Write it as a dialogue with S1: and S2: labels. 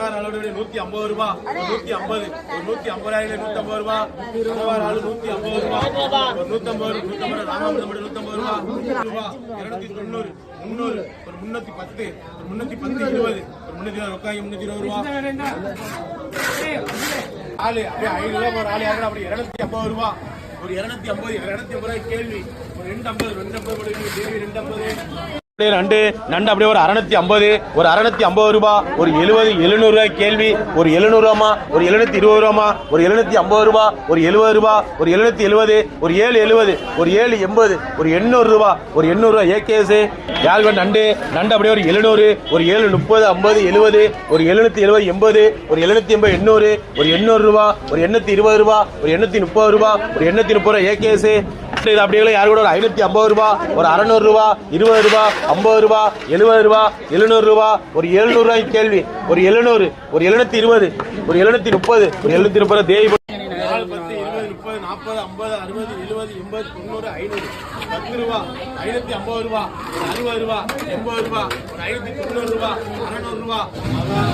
S1: கடவார் அளவு 150 ரூபா 150 150 150 ரூபா கடவார் அளவு 150 ரூபா 150 ராமாபுரம் 150 ரூபா 290 300 ஒரு 310 310 20 ஒரு 320 ரொக்காய் 320 ரூபா ஆளு அப்படியே 500 ரூபா ஒரு ஆளு யாரு அப்படி 250 ரூபா ஒரு 250 ரூபாய் கேள்வி ஒரு 250 தேவி 250 நண்டு அப்படியே ஒரு 650 ஒரு 650 ரூபா ஒரு 700 ரூபாய் கேள்வி ஒரு 700 ரூபாமா ஒரு 720 ரூபாமா ஒரு 750 ரூபா ஒரு 70 ரூபா ஒரு 770 ஒரு 770 ஒரு 780 ஒரு 800 ரூபா ஒரு 800 ரூபாய் ஏகேஎஸ் யாழ்வன் நண்டு அப்படியே ஒரு 700 ஒரு 730 50 70 ஒரு 770 80 ஒரு 780 800 ஒரு 800 ரூபா ஒரு 820 ரூபா ஒரு 830 ரூபா ஒரு 830 ரூபாய் ஏகேஎஸ் அப்படியே யாரு கூட ஒரு 550 ரூபா ஒரு 600 ரூபா 20 ரூபா 50 ரூபா 70 ரூபா 700 ரூபா ஒரு 700 ரூபாய் கேள்வி ஒரு 700 ஒரு 720 ஒரு 730 ஒரு 730 தேவி 10 20 30 40 50 60 70 80 90 500 10 ரூபா 550 ரூபா ஒரு 60 ரூபா 80 ரூபா ஒரு 590 ரூபா 600 ரூபா